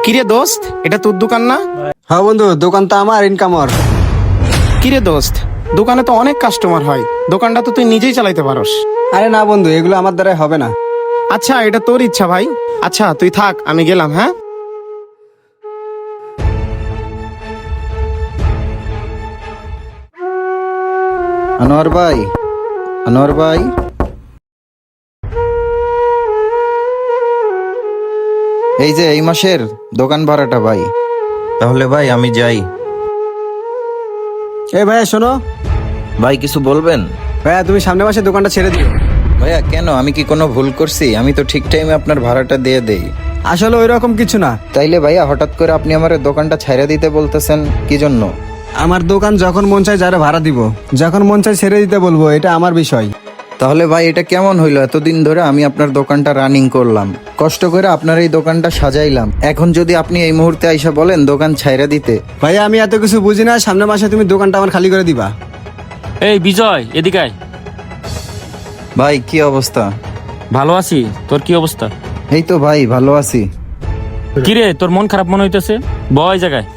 কিরে দোস্ত, এটা তোর দোকান না? হ্যাঁ বন্ধু, দোকান তো আমার, ইনকাম আমার। কিরে দোস্ত, দোকানে তো অনেক কাস্টমার হয়, দোকানটা তো তুই নিজেই চালাইতে পারস। আরে না বন্ধু, এগুলো আমার দ্বারাই হবে না। আচ্ছা, এটা তোর ইচ্ছা ভাই। আচ্ছা তুই থাক, আমি গেলাম। হ্যাঁ, আনোয়ার ভাই, আনোয়ার ভাই, এই যে এই মাসের দোকান ভাড়াটা ভাই। তাহলে ভাই আমি যাই। এই ভাইয়া শোনো, ভাই কিছু বলবেন? ভাইয়া তুমি সামনের মাসে দোকানটা ছেড়ে দিও। ভাইয়া কেন, আমি কি কোনো ভুল করছি? আমি তো ঠিক টাইমে আপনার ভাড়াটা দিয়ে দেই। আসলে ওই রকম কিছু না। তাইলে ভাইয়া হঠাৎ করে আপনি আমার দোকানটা ছাইড়া দিতে বলতেছেন কি জন্য? আমার দোকান যখন মন চায় যারা ভাড়া দিব, যখন মন চায় ছেড়ে দিতে বলবো, এটা আমার বিষয়। তাহলে ভাই এটা কেমন হইলো? এতদিন ধরে আমি আপনার দোকানটা রানিং করলাম, কষ্ট করে আপনার এই দোকানটা সাজাইলাম, এখন যদি আপনি এই মুহূর্তে আইসা বলেন দোকান ছাইড়া দিতে? ভাইয়া আমি এত কিছু বুঝি না, সামনের মাসে তুমি দোকানটা আমার খালি করে দিবা। এই বিজয়, এদিকে আয়। ভাই কি অবস্থা? ভালো আছি, তোর কি অবস্থা? এই তো ভাই ভালো আছি। কিরে, তোর মন খারাপ মনে হইতেছে? বয় জায়গায়।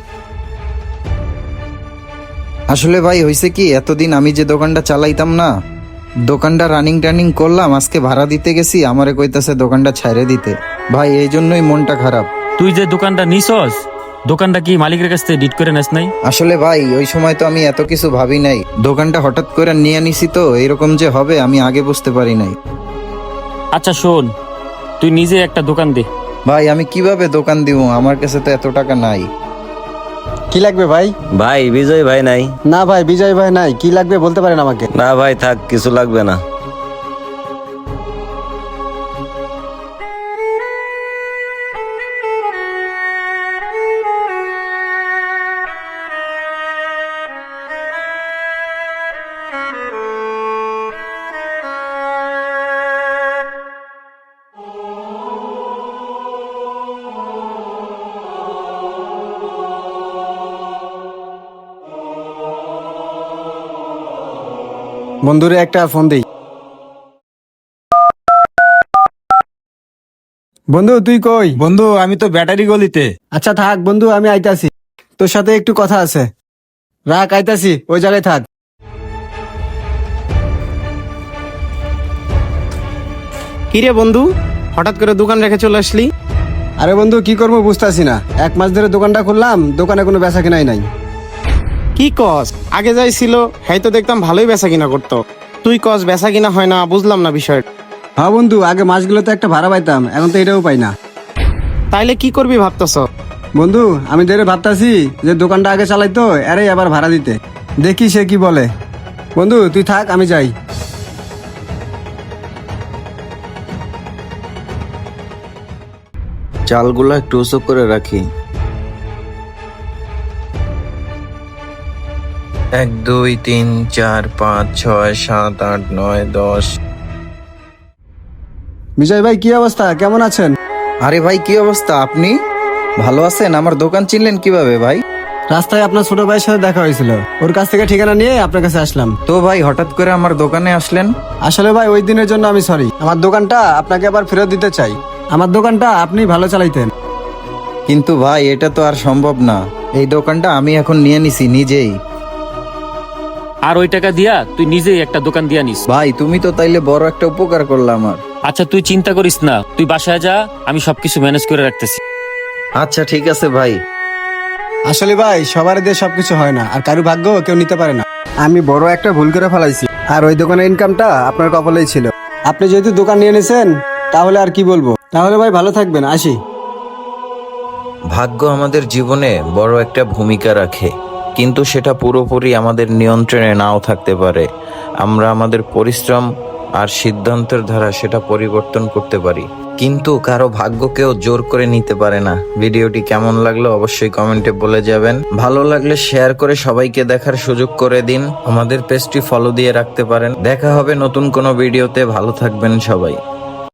আসলে ভাই হয়েছে কি, এতদিন আমি যে দোকানটা চালাইতাম না, দোকানটা রানিং টানিং করলাম, আজকে ভাড়া দিতে গেছি, আমারে কইতাছে দোকানটা ছাইড়ে দিতে। ভাই এই জন্যই মনটা খারাপ। তুই যে দোকানটা নিছস, দোকানটা কি মালিকের কাছ থেকে ডিট করে নেস নাই? আসলে ভাই ওই সময় তো আমি এত কিছু ভাবি নাই, দোকানটা হঠাৎ করে নিয়ে নিছি তো, এরকম যে হবে আমি আগে বুঝতে পারি নাই। আচ্ছা শোন, তুই নিজে একটা দোকান দে। ভাই আমি কিভাবে দোকান দিব? আমার কাছে তো এত টাকা নাই। কি লাগবে ভাই? ভাই বিজয় ভাই নাই। না ভাই, বিজয় ভাই নাই। কি লাগবে বলতে পারেন আমাকে? না ভাই থাক, কিছু লাগবে না। বন্ধুরে একটা ফোন দেই। বন্ধু তুই কই? বন্ধু আমি তো ব্যাটারি গলিতে। আচ্ছা থাক বন্ধু, আমি আইতাছি, তোর সাথে একটু কথা আছে। রাখ, আইতাছি, ওই জায়গায় থাক। কিরে বন্ধু, হঠাৎ করে দোকান রেখে চলে আসলি? আরে বন্ধু কি করবো বুঝতেছি না, 1 মাস ধরে দোকানটা খুললাম, দোকানে কোনো বেচা কেনাই নাই। কি কস? আগে যাই ছিল, হ্যাঁ তো দেখতাম ভালোই বেচা কিনা করতো। তুই কস বেচা কিনা হয় না, বুঝলাম না বিষয়টা। হ্যাঁ বন্ধু, আগে মাসগুলোতে একটা ভাড়া পাইতাম, এখন তো এটাও পাই না। তাইলে কি করবি ভাবতেছ? বন্ধু আমি ধরে ভাবতাছি যে দোকানটা আগে চালাইতো, এরাই আবার ভাড়া দিতে, দেখি সে কি বলে। বন্ধু তুই থাক, আমি যাই। চালগুলো একটু উঁচু করে রাখি। 1 2 3 4 5 6 7 8 9 10। বিজয় ভাই কি অবস্থা, কেমন আছেন? আরে ভাই কি অবস্থা? আপনি ভালো আছেন? আমার দোকান চিনলেন কিভাবে ভাই? রাস্তায় আপনার ছোট ভাইয়ের সাথে দেখা হয়েছিল, ওর কাছ থেকে ঠিকানা নিয়ে আপনার কাছে আসলাম। তো ভাই হঠাৎ করে আমার দোকানে আসলেন? আসলে ভাই ওই দিনের জন্য আমি সরি, আমার দোকানটা আপনাকে আবার ফেরত দিতে চাই। আমার দোকানটা আপনি ভালো চালাইতেন। কিন্তু ভাই এটা তো আর সম্ভব না, এই দোকানটা আমি এখন নিয়ে নিছি নিজেই। আর ওই টাকা দিয়া তুই নিজেই একটা দোকান দিয়া নিস। ভাই তুমি তো তাইলে বড় একটা উপকার করলাম আমার। আচ্ছা তুই চিন্তা করিস না, তুই বাসায় যা, আমি সবকিছু ম্যানেজ করে রাখতেছি। আচ্ছা ঠিক আছে ভাই। আসলে ভাই সবার দিয়ে সবকিছু হয় না, আর কারো ভাগ্য কেউ নিতে পারে না। আমি বড় একটা ভুল করে ফেলাইছি, আর ওই দোকানের ইনকামটা আপনার কপালেই ছিল। আপনি যেহেতু দোকান নিয়ে নিয়েছেন, তাহলে আর কি বলবো। তাহলে ভাই ভালো থাকবেন, আসি। ভাগ্য আমাদের জীবনে বড় একটা ভূমিকা রাখে, কিন্তু সেটা পুরোপুরি আমাদের নিয়ন্ত্রণে নাও থাকতে পারে। আমরা আমাদের পরিশ্রম আর সিদ্ধান্তের দ্বারা সেটা পরিবর্তন করতে পারি, কিন্তু কারো ভাগ্যকেও জোর করে নিতে পারে না। ভিডিওটি কেমন লাগলো অবশ্যই কমেন্টে বলে যাবেন। ভালো লাগলে শেয়ার করে সবাইকে দেখার সুযোগ করে দিন। আমাদের পেজটি ফলো দিয়ে রাখতে পারেন। দেখা হবে নতুন কোনো ভিডিওতে। ভালো থাকবেন সবাই।